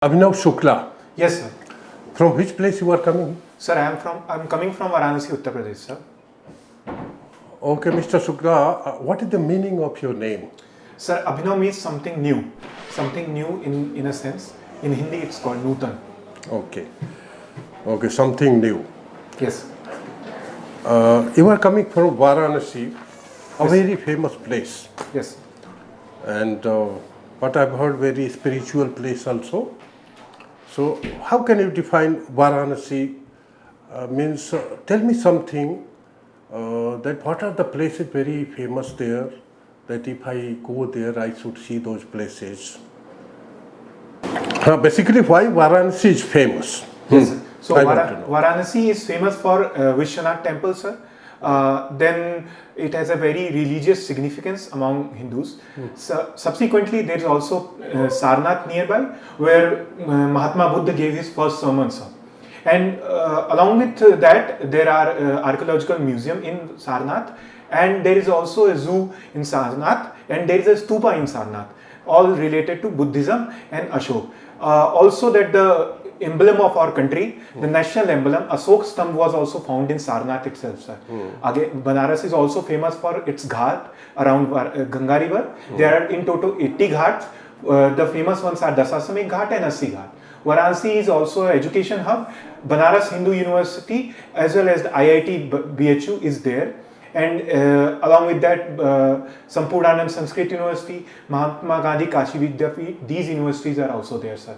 Abhinav Shukla. Yes, sir. From which place you are coming? Sir, I'm coming from Varanasi, Uttar Pradesh, sir. Okay, Mr. Shukla, what is the meaning of your name? Sir, Abhinav means something new. Something new in a sense. In Hindi, it's called Nutan. Okay. Okay, something new. Yes. You are coming from Varanasi, a Yes. very famous place. Yes. And what I've heard, very spiritual place also. So, how can you define Varanasi? Tell me something that what are the places very famous there, that if I go there, I should see those places. Basically, why Varanasi is famous? Yes, sir. So I want to know. Varanasi is famous for Vishwanath temple, sir. Then it has a very religious significance among Hindus. So, subsequently, there is also Sarnath nearby, where Mahatma Buddha gave his first sermon, sir. And along with that, there are archaeological museum in Sarnath, and there is also a zoo in Sarnath, and there is a stupa in Sarnath, all related to Buddhism and Ashok. Also, that the emblem of our country, the national emblem, Ashok Stamp, was also found in Sarnath itself, sir. Again, Banaras is also famous for its ghat around Ganga river. There are in total 80 ghats. The famous ones are Dasasamik Ghat and Assi Ghat. Varanasi is also an education hub. Banaras Hindu University as well as the IIT BHU is there. And along with that, Sampurnanand Sanskrit University, Mahatma Gandhi Kashi Vidyapeeth, these universities are also there, sir.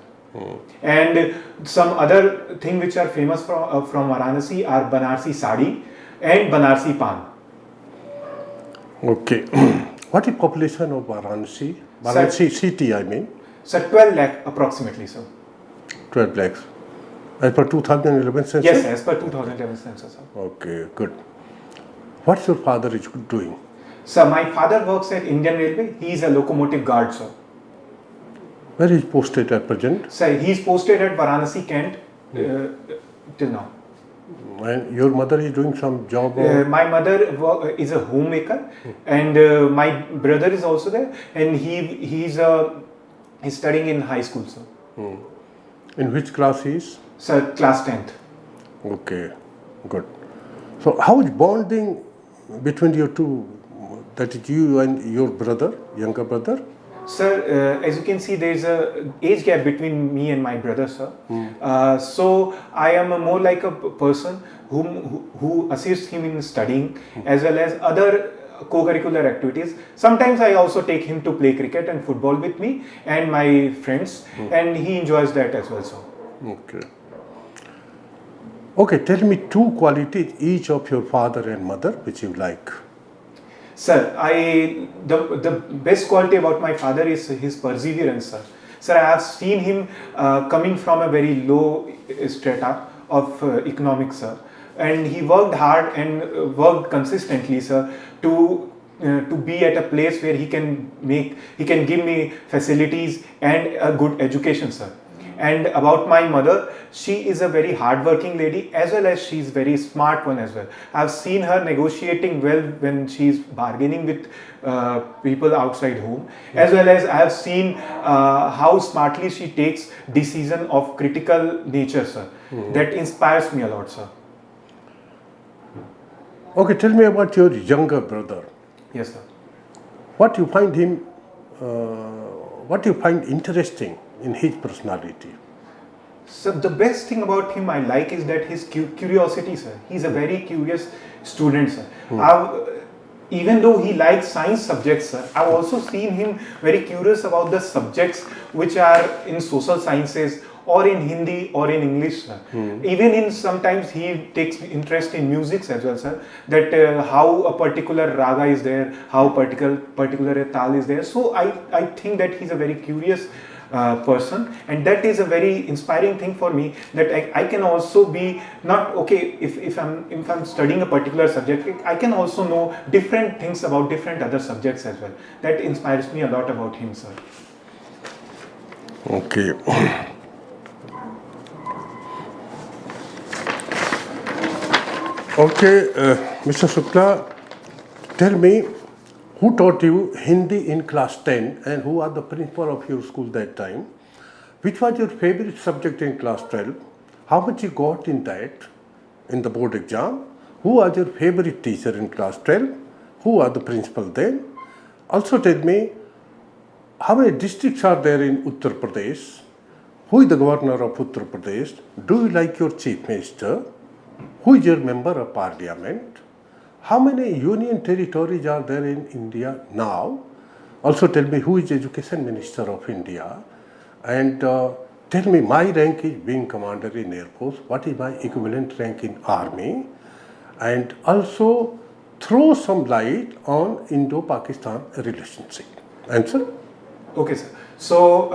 And some other thing which are famous from Varanasi are Banarsi Sadi and Banarsi Pan. Okay. What is population of Varanasi? Varanasi city, I mean. Sir, 12 lakh approximately, sir. 12 lakhs. As per 2011 census? Yes, as per 2011 census, sir. Okay, good. What's your father is doing? Sir, my father works at Indian Railway. He is a locomotive guard, sir. Where is posted at present? Sir, he is posted at Varanasi, Kent till now. And your mother is doing some job? Or? My mother is a homemaker, and my brother is also there, and he's studying in high school, sir. In which class he is? Sir, class 10th. Okay, good. So how is bonding between you two, that is you and your brother, younger brother? Sir, as you can see, there is a age gap between me and my brother, sir. So I am more like a person who assists him in studying as well as other co-curricular activities. Sometimes I also take him to play cricket and football with me and my friends, and he enjoys that as well, sir. Okay. Okay, tell me two qualities each of your father and mother which you like. Sir, the best quality about my father is his perseverance, sir. Sir, I have seen him coming from a very low strata of economics, sir. And he worked hard and worked consistently, sir, to be at a place where he can give me facilities and a good education, sir. And about my mother, she is a very hard-working lady as well as she is very smart one as well. I've seen her negotiating well when she is bargaining with people outside home, as well as I have seen how smartly she takes decision of critical nature, sir. That inspires me a lot, sir. Okay, tell me about your younger brother. Yes, sir. What you find him, what you find interesting in his personality? So the best thing about him I like is that his curiosity, sir. He's a very curious student, sir. Even though he likes science subjects, sir, I've also seen him very curious about the subjects which are in social sciences or in Hindi or in English, sir. Even in sometimes he takes interest in music as well, sir. That how a particular raga is there, how particular a tal is there. So I think that he's a very curious person, and that is a very inspiring thing for me, that I can also be not okay if I'm studying a particular subject, I can also know different things about different other subjects as well. That inspires me a lot about him, sir. Okay. Okay, Mr. Shukla, tell me, who taught you Hindi in class 10 and who are the principal of your school that time? which was your favorite subject in class 12? How much you got in that in the board exam? Who was your favorite teacher in class 12? Who was the principal then? Also tell me, how many districts are there in Uttar Pradesh? Who is the governor of Uttar Pradesh? Do you like your chief minister? Who is your member of parliament? How many union territories are there in India now? Also tell me who is the education minister of India? And tell me my rank is being commander in Air Force. What is my equivalent rank in Army? And also throw some light on Indo-Pakistan relationship. Answer? Okay, sir. So,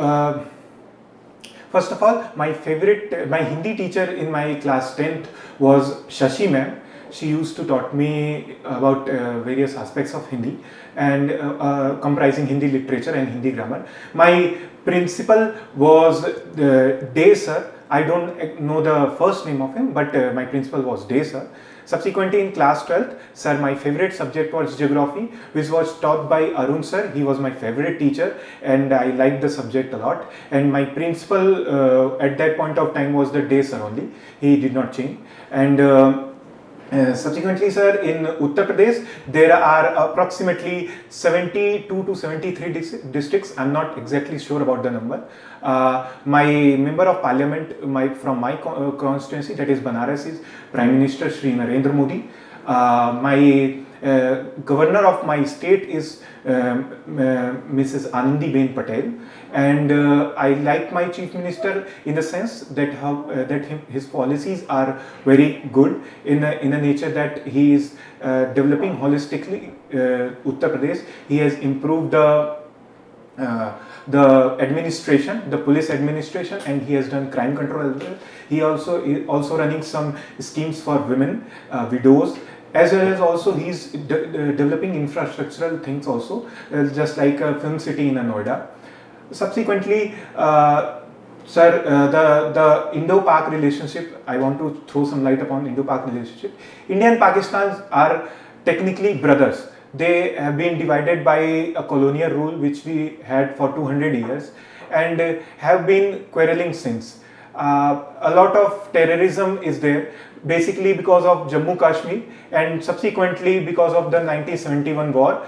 first of all, my Hindi teacher in my class 10th was Shashi ma'am. She used to taught me about various aspects of Hindi and comprising Hindi literature and Hindi grammar. My principal was Day sir. I don't know the first name of him, but my principal was Day sir. Subsequently, in class 12th, sir, my favorite subject was geography, which was taught by Arun sir. He was my favorite teacher and I liked the subject a lot. And my principal at that point of time was the Day sir only. He did not change. And subsequently, sir, in Uttar Pradesh, there are approximately 72 to 73 districts. I'm not exactly sure about the number. My member of parliament from my constituency, that is Banaras, is Prime Minister Shri Narendra Modi. My governor of my state is Mrs. Anandi Ben Patel, and I like my chief minister in the sense that his policies are very good in a nature that he is developing holistically Uttar Pradesh. He has improved the administration, the police administration, and he has done crime control as well. He also running some schemes for women, widows, as well as also he's developing infrastructural things also, just like a film city in Noida. Subsequently, sir, the Indo-Pak relationship, I want to throw some light upon Indo-Pak relationship. India and Pakistan are technically brothers. They have been divided by a colonial rule which we had for 200 years and have been quarreling since. A lot of terrorism is there, basically because of Jammu Kashmir and subsequently because of the 1971 war,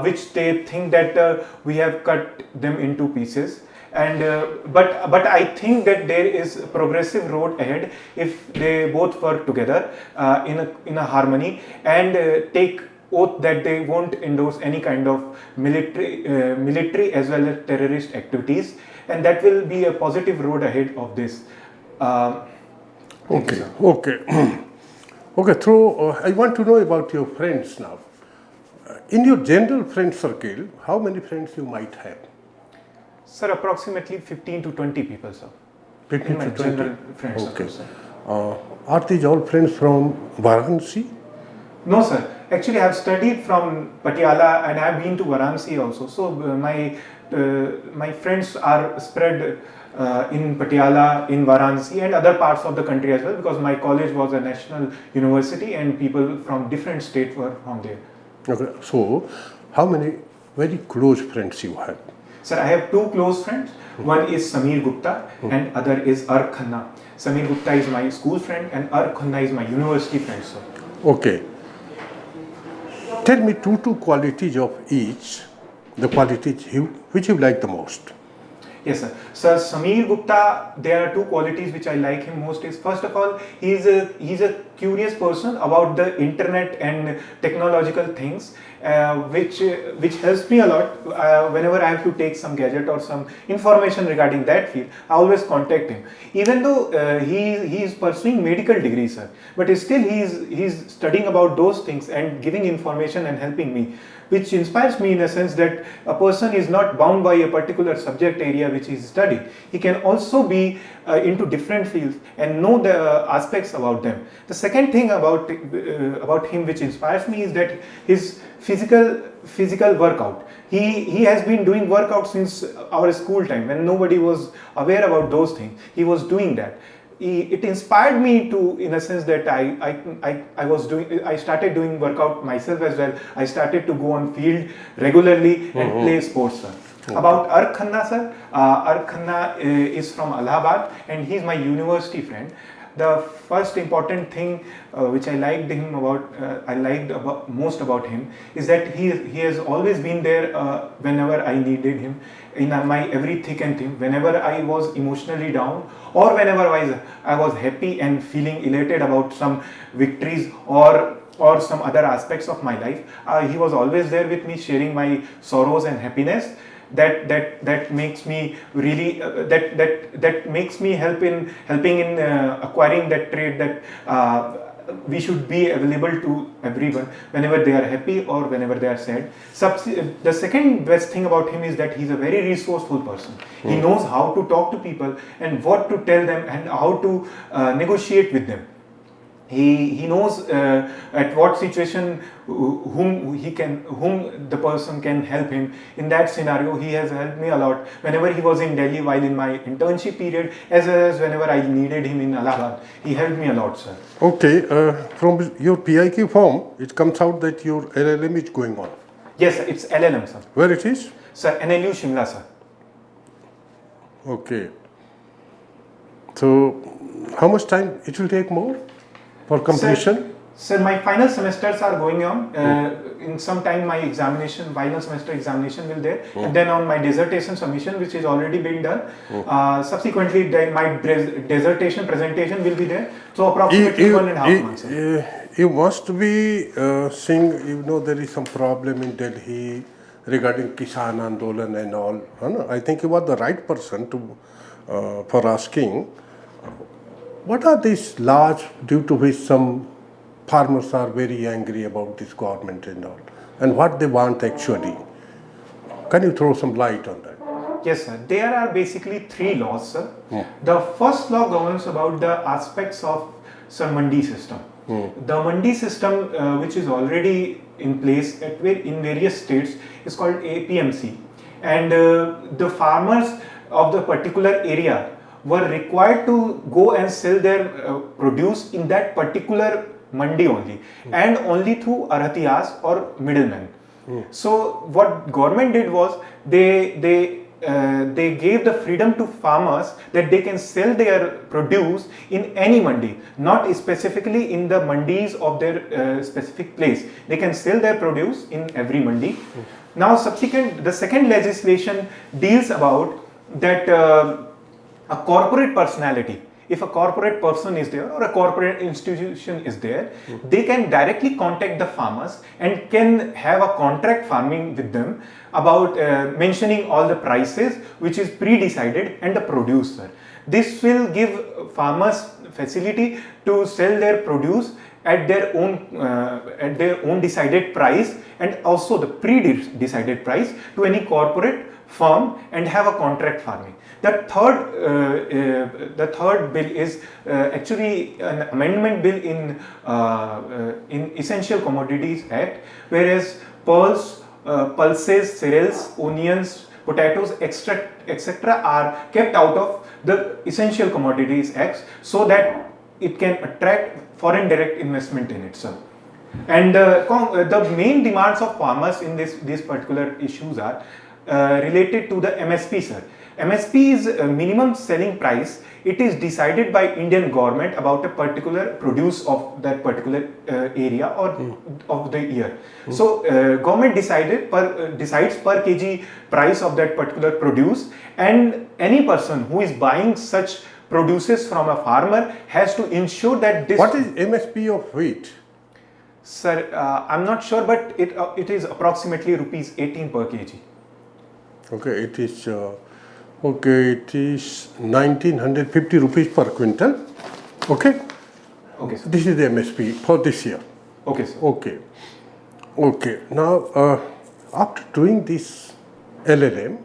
which they think that we have cut them into pieces. And but I think that there is a progressive road ahead if they both work together in a harmony and take oath that they won't endorse any kind of military as well as terrorist activities, and that will be a positive road ahead of this. Okay. So I want to know about your friends now. In your general friend circle, how many friends you might have? Sir, approximately 15 to 20 people, sir. 15 in my to 20? general friend circle, sir. Are these all friends from Varanasi? No, sir. Actually, I have studied from Patiala and I have been to Varanasi also. So my friends are spread in Patiala, in Varanasi and other parts of the country as well, because my college was a national university and people from different states were from there. Okay. So, how many very close friends you have? Sir, I have two close friends. One is Samir Gupta and other is Ar Khanna. Samir Gupta is my school friend and Ar Khanna is my university friend, sir. Okay. Tell me two qualities of each, the qualities which you like the most. Yes, sir. Sir, Samir Gupta, there are two qualities which I like him most. Is first of all, he's a curious person about the internet and technological things, which helps me a lot. Whenever I have to take some gadget or some information regarding that field, I always contact him. Even though he is pursuing medical degree, sir, but still he's studying about those things and giving information and helping me, which inspires me in a sense that a person is not bound by a particular subject area which he is studying. He can also be into different fields and know the aspects about them. The second thing about him which inspires me is that his physical workout. He has been doing workout since our school time when nobody was aware about those things. He was doing that. It inspired me to, in a sense, that I started doing workout myself as well. I started to go on field regularly and play sports, sir. About Ark Khanna, sir. Ark Khanna is from Allahabad, and he's my university friend. The first important thing which I liked most about him is that he has always been there whenever I needed him, in my every thick and thin. Whenever I was emotionally down, or whenever I was happy and feeling elated about some victories or some other aspects of my life, he was always there with me, sharing my sorrows and happiness. That makes me really that makes me helping in acquiring that trait that we should be available to everyone whenever they are happy or whenever they are sad. The second best thing about him is that he's a very resourceful person. He knows how to talk to people and what to tell them and how to negotiate with them. He knows at what situation whom the person can help him. In that scenario, he has helped me a lot whenever he was in Delhi while in my internship period, as well as whenever I needed him in Allahabad. He helped me a lot, sir. Okay, from your PIQ form, it comes out that your LLM is going on. Yes, sir, it's LLM, sir. Where it is? Sir, NLU Shimla, sir. Okay. So, how much time it will take more for completion? Sir, my final semesters are going on. In some time, my final semester examination will there. And then on my dissertation submission, which is already been done. Subsequently, then my dissertation presentation will be there. So approximately 1.5 months. You must be seeing, there is some problem in Delhi regarding Kisan Andolan and all. I think you are the right person for asking. What are these laws due to which some farmers are very angry about this government and all, and what they want actually? Can you throw some light on that? Yes, sir. There are basically 3 laws, sir. The first law governs about the aspects of mandi system. The mandi system, which is already in place in various states, is called APMC, and the farmers of the particular area were required to go and sell their produce in that particular mandi only, and only through arhatiyas or middlemen. So what government did was they gave the freedom to farmers that they can sell their produce in any mandi, not specifically in the mandis of their specific place. They can sell their produce in every mandi. Now the second legislation deals about that a corporate personality, if a corporate person is there or a corporate institution is there, they can directly contact the farmers and can have a contract farming with them about mentioning all the prices which is pre-decided and the producer. This will give farmers facility to sell their produce at their own decided price, and also the pre-decided price to any corporate firm, and have a contract farming. The third bill is actually an amendment bill in Essential Commodities Act, whereas pearls, pulses, cereals, onions, potatoes, etc. are kept out of the Essential Commodities Act, so that it can attract foreign direct investment in itself. And the main demands of farmers in these particular issues are related to the MSP, sir. MSP is a minimum selling price. It is decided by Indian government about a particular produce of that particular area or of the year. So government decides per kg price of that particular produce, and any person who is buying such produces from a farmer has to ensure that this. What is MSP of wheat? Sir, I'm not sure, but it is approximately rupees 18 per kg. Okay, it is. It is 1950 rupees per quintal. Okay. Okay, sir. This is the MSP for this year. Okay, sir. Okay. Now, after doing this LLM,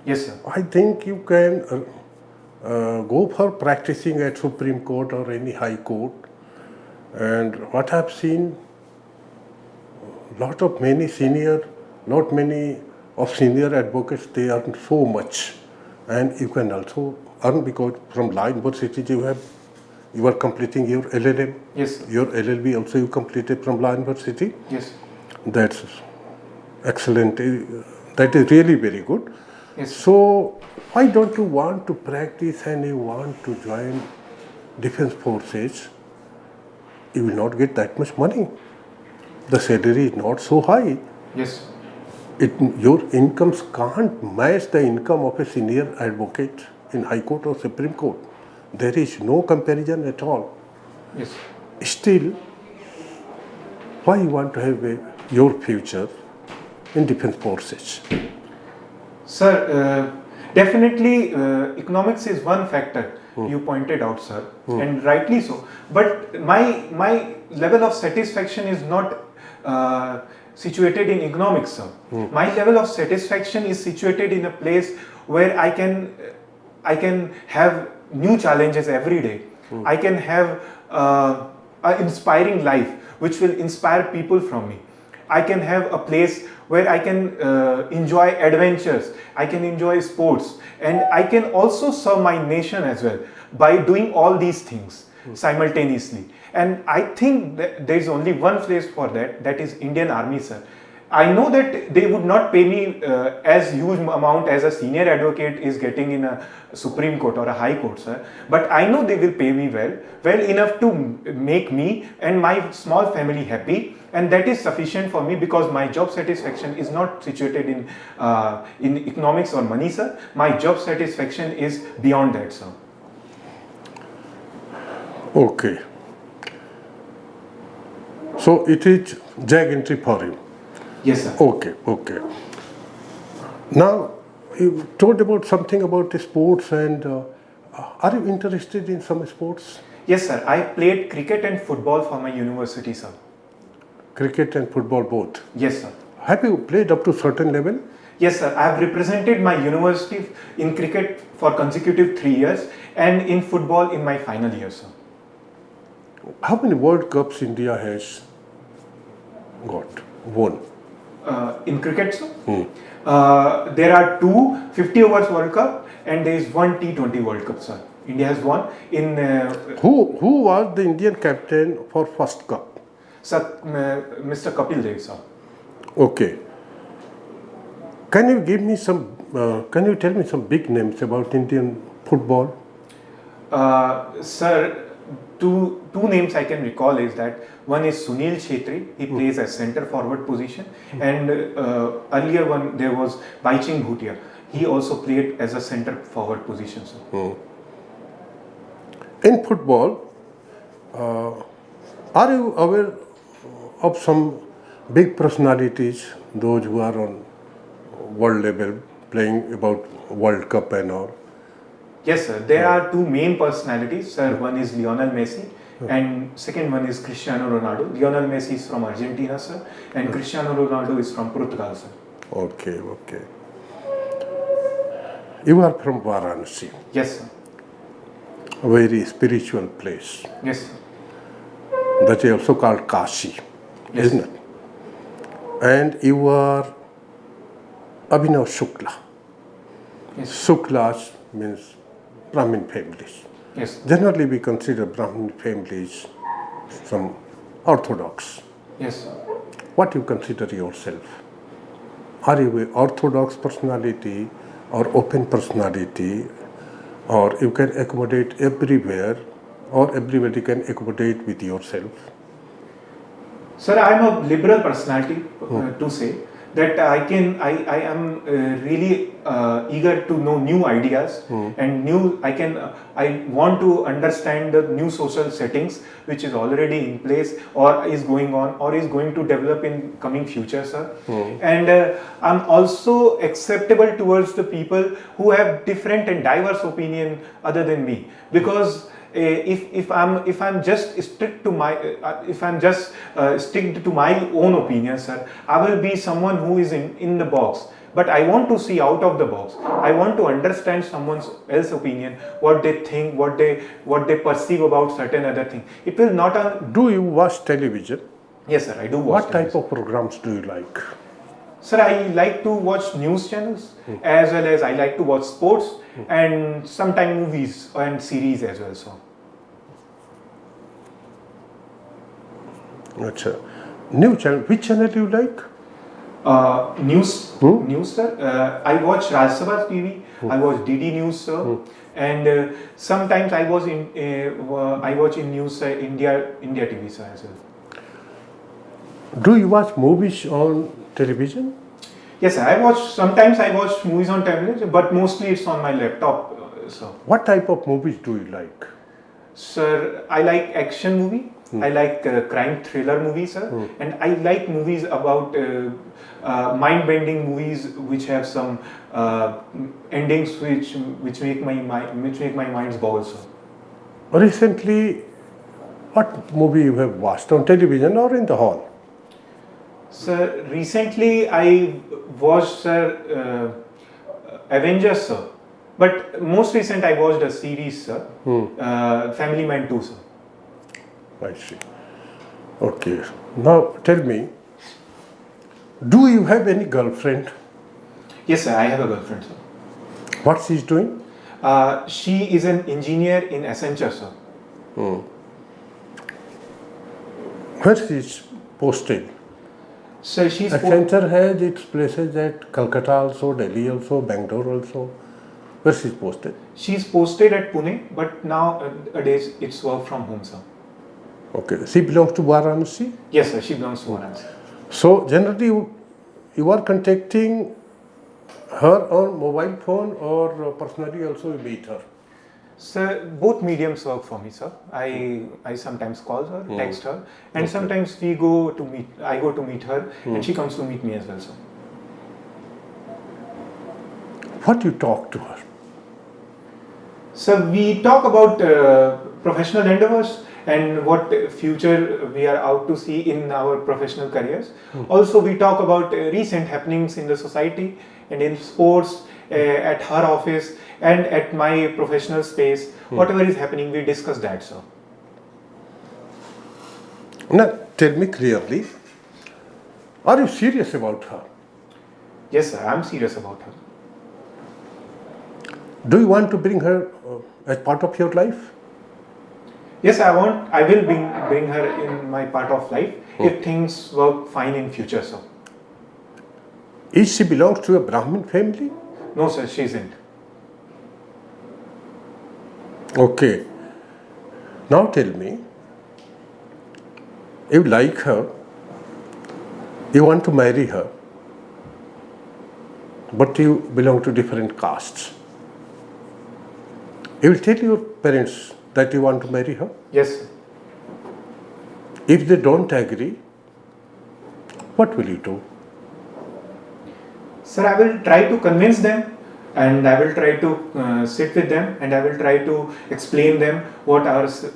yes, sir, I think you can go for practicing at Supreme Court or any High Court. And what I've seen, not many of senior advocates, they earn so much. And you can also earn, because from law university you are completing your LLM. yes, sir. Your LLB also you completed from law university. Yes. That's excellent. That is really very good. Yes. So why don't you want to practice and you want to join defense forces? You will not get that much money. The salary is not so high. Yes. Your incomes can't match the income of a senior advocate in High Court or Supreme Court. There is no comparison at all. Yes. Still, why you want to have your future in defense forces? Sir, definitely economics is one factor you pointed out, sir, and rightly so. But my level of satisfaction is not situated in economics, sir. My level of satisfaction is situated in a place where I can have new challenges every day. I can have an inspiring life which will inspire people from me. I can have a place where I can enjoy adventures, I can enjoy sports, and I can also serve my nation as well by doing all these things simultaneously. And I think that there is only one place for that, that is Indian Army, sir. I know that they would not pay me as huge amount as a senior advocate is getting in a Supreme Court or a High Court, sir. But I know they will pay me well enough to make me and my small family happy, and that is sufficient for me because my job satisfaction is not situated in economics or money, sir. My job satisfaction is beyond that, sir. Okay. So it is JAG entry for you. Yes, sir. Okay. Now, you told about something about the sports and are you interested in some sports? Yes, sir. I played cricket and football for my university, sir. Cricket and football both? Yes, sir. Have you played up to certain level? Yes, sir. I have represented my university in cricket for consecutive 3 years and in football in my final year, sir. How many World Cups India has won? In cricket, sir? There are two 50 overs World Cup and there is one T20 World Cup, sir. India has won in... Who was the Indian captain for first cup? Sir, Mr. Kapil Dev, sir. Okay. Can you give me some, can you tell me some big names about Indian football? Sir, two names I can recall is that one is Sunil Chhetri, he plays as center forward position, and earlier one there was Baiching Bhutia, he also played as a center forward position, sir. In football, are you aware of some big personalities, those who are on world level playing about World Cup and all? Yes, sir. There are two main personalities, sir. One is Lionel Messi and second one is Cristiano Ronaldo. Lionel Messi is from Argentina, sir, and Cristiano Ronaldo is from Portugal, sir. Okay. You are from Varanasi. Yes, sir. A very spiritual place. Yes, sir. That is also called Kashi, Yes, isn't it? And you are Abhinav Shukla. Yes. Shuklas means Brahmin families. Yes. Generally, we consider Brahmin families some orthodox. Yes, sir. What you consider yourself? Are you an orthodox personality or open personality, or you can accommodate everywhere, or everybody can accommodate with yourself? Sir, I am a liberal personality to say that I am really eager to know new ideas and I want to understand the new social settings which is already in place or is going on or is going to develop in coming future, sir. And I'm also acceptable towards the people who have different and diverse opinion other than me, because if I'm just strict to my stick to my own opinion, sir, I will be someone who is in the box. But I want to see out of the box. I want to understand someone else's opinion, what they think, what they perceive about certain other thing. It will not. Do you watch television? Yes, sir, I do watch. What type of programs do you like? Sir, I like to watch news channels as well as I like to watch sports and sometimes movies and series as well. So, Achha. New channel. Which channel do you like? News, sir. I watch Raj Sabha TV. I watch DD News, sir. And sometimes I watch in news India TV, sir, as well. Do you watch movies on television? Yes, sir. Sometimes I watch movies on television, but mostly it's on my laptop, sir. What type of movies do you like? Sir, I like action movie. I like crime thriller movies, sir. And I like movies about mind-bending movies which have some endings which make my minds boggle, sir. Recently, what movie you have watched on television or in the hall? Sir, recently I watched Avengers, sir. But most recent I watched a series, sir. Family Man 2, sir. I see. Okay. Now tell me, do you have any girlfriend? Yes, sir. I have a girlfriend, sir. What she's doing? She is an engineer in Accenture, sir. Where she is posted? So she's Accenture has its places at Calcutta also, Delhi also, Bangalore also. Where she's posted? She's posted at Pune, but nowadays it's work from home, sir. Okay. She belongs to Varanasi? Yes, sir. She belongs to Varanasi. So generally you are contacting her on mobile phone or personally also you meet her? Sir, both mediums work for me, sir. I sometimes call her, text her, and sometimes I go to meet her, and she comes to meet me as well, sir. What do you talk to her? So we talk about professional endeavors and what future we are out to see in our professional careers. Also, we talk about recent happenings in the society and in sports, at her office and at my professional space. Whatever is happening, we discuss that, sir. Now, tell me clearly, are you serious about her? Yes, sir, I am serious about her. Do you want to bring her as part of your life? Yes, I will bring her in my part of life if things work fine in future, sir. Is she belongs to a Brahmin family? No, sir, she isn't. Okay. Now tell me, you like her, you want to marry her, but you belong to different castes. You will tell your parents that you want to marry her? Yes, sir. If they don't agree, what will you do? Sir, I will try to convince them, and I will try to sit with them, and I will try to explain them what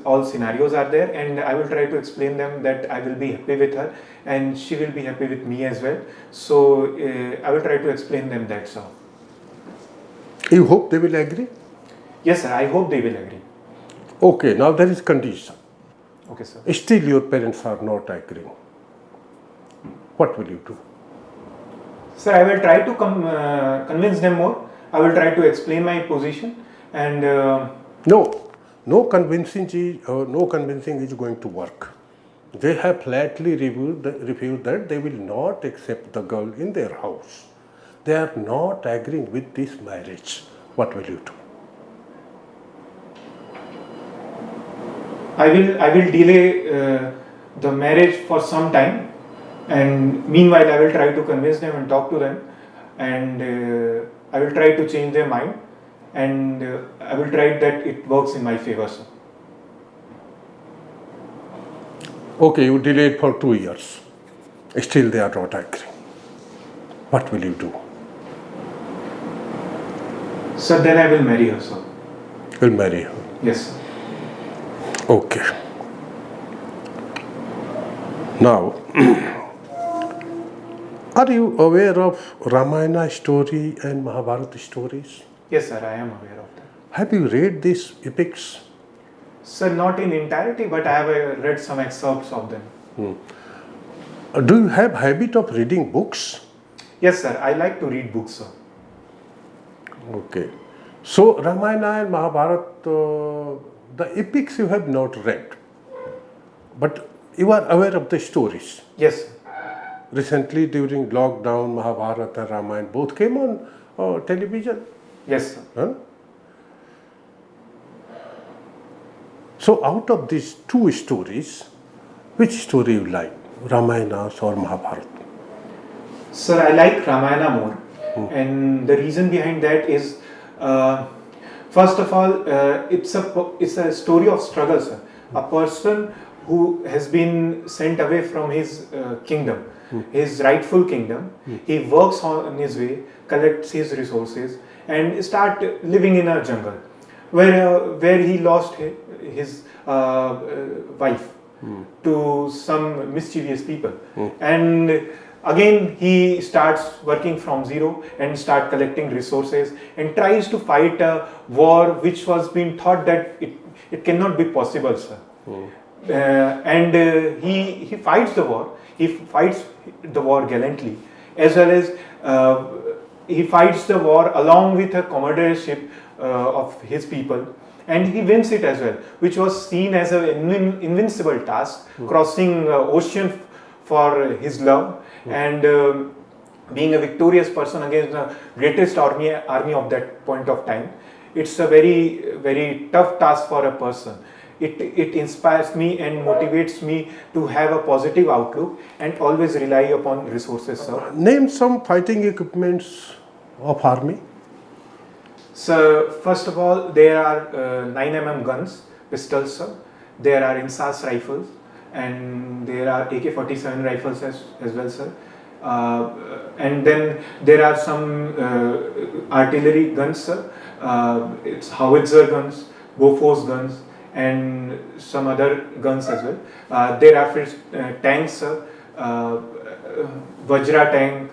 all scenarios are there, and I will try to explain them that I will be happy with her and she will be happy with me as well. So I will try to explain them that, sir. You hope they will agree? Yes, sir, I hope they will agree. Okay, now there is condition. Okay, sir. Still your parents are not agreeing. What will you do? Sir, I will try to convince them more. I will try to explain my position and... No convincing is going to work. They have flatly refused that they will not accept the girl in their house. They are not agreeing with this marriage. What will you do? I will delay the marriage for some time, and meanwhile I will try to convince them and talk to them, and I will try to change their mind, and I will try that it works in my favor, sir. Okay, you delayed for 2 years. Still they are not agreeing. What will you do? Sir, then I will marry her, sir. Will marry her? Yes, sir. Okay. Now, are you aware of Ramayana story and Mahabharata stories? Yes, sir, I am aware of that. Have you read these epics? Sir, not in entirety, but I have read some excerpts of them. Do you have habit of reading books? Yes, sir, I like to read books, sir. Okay. So, Ramayana and Mahabharata, the epics you have not read, but you are aware of the stories. Yes, sir. recently during lockdown, Mahabharata and Ramayana both came on television. Yes, sir. Huh? So out of these two stories, which story you like, Ramayana or Mahabharata? Sir, I like Ramayana more, and the reason behind that is, first of all, it's a story of struggle, sir. A person who has been sent away from his kingdom, his rightful kingdom, he works on his way, collects his resources, and start living in a jungle, where he lost his wife to some mischievous people, and again he starts working from zero and start collecting resources and tries to fight a war which was being thought that it cannot be possible, sir. He fights the war. He fights the war gallantly, as well as he fights the war along with a comradeship of his people, and he wins it as well, which was seen as an invincible task, crossing ocean for his love, and being a victorious person against the greatest army of that point of time. It's a very, very tough task for a person. It inspires me and motivates me to have a positive outlook and always rely upon resources, sir. Name some fighting equipments of army. So first of all, there are 9mm guns, pistols, sir. There are INSAS rifles, and there are AK-47 rifles as well, sir. And then there are some artillery guns, sir. It's howitzer guns, Bofors guns, and some other guns as well. There are tanks, sir. Vajra tank,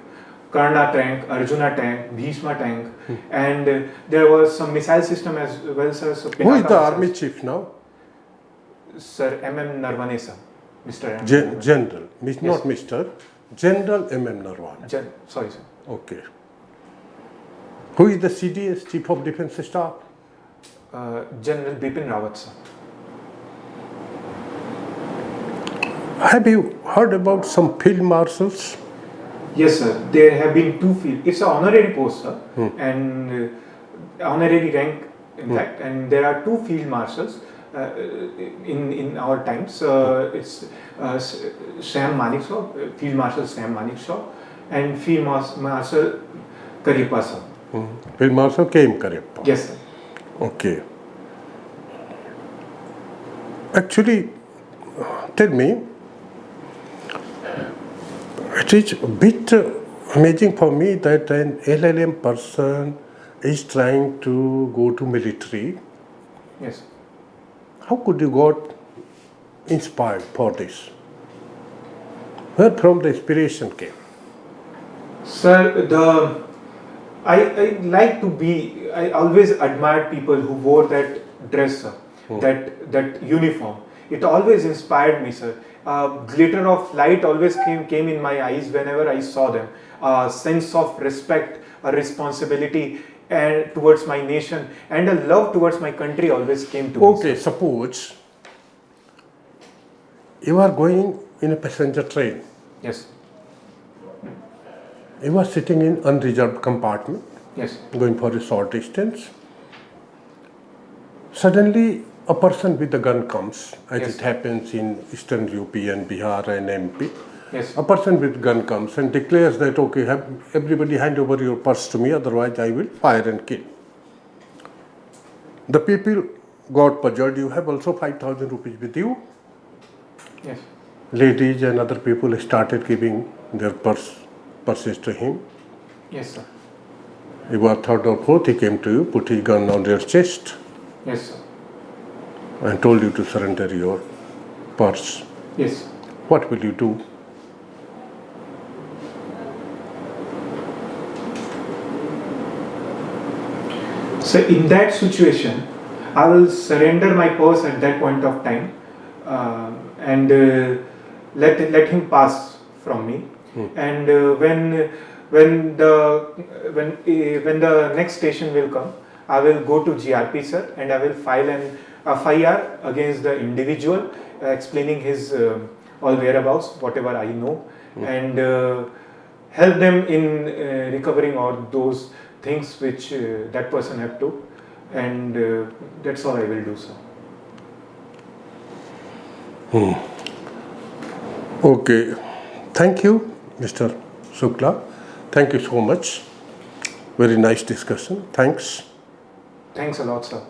Karna tank, Arjuna tank, Bhishma tank, and there was some missile system as well, sir. So Who is the army chief now? Sir, MM Narwane, sir. Mr. M. General, Yes. not Mr. General MM Narwane. Sorry, sir. Okay. Who is the CDS, Chief of Defence Staff? General Bipin Rawat, sir. Have you heard about some field marshals? Yes, sir. There have been two field. It's an honorary post, sir, and honorary rank, in fact. And there are two field marshals in our times. It's Sam Manekshaw, Field Marshal Sam Manekshaw, and Field Marshal Karippa, sir. Field Marshal came Karippa. Yes, sir. Okay. Actually, tell me, it is a bit amazing for me that an LLM person is trying to go to military. Yes. How could you got inspired for this? Where from the inspiration came? Sir, I like to be. I always admired people who wore that dress, sir, that uniform. It always inspired me, sir. Glitter of light always came in my eyes whenever I saw them. A sense of respect, a responsibility, and towards my nation, and a love towards my country always came to me. Okay, suppose you are going in a passenger train. Yes. You are sitting in unreserved compartment, Yes. going for a short distance. Suddenly, a person with a gun comes, as Yes. it happens in Eastern UP and Bihar and MP. Yes. A person with gun comes and declares that, okay, everybody hand over your purse to me, otherwise I will fire and kill. The people got puzzled. You have also 5,000 rupees with you. Yes. Ladies and other people started giving their purses to him. Yes, sir. You were third or fourth, he came to you, put his gun on your chest Yes, sir. and told you to surrender your purse. Yes. What will you do? So in that situation, I will surrender my purse at that point of time, and let him pass from me. And when the next station will come, I will go to GRP, sir, and I will file an FIR against the individual, explaining his all whereabouts, whatever I know, and help them in recovering all those things which that person have to, and that's all I will do, sir. Okay. Thank you, Mr. Shukla. Thank you so much. Very nice discussion. Thanks. Thanks a lot, sir.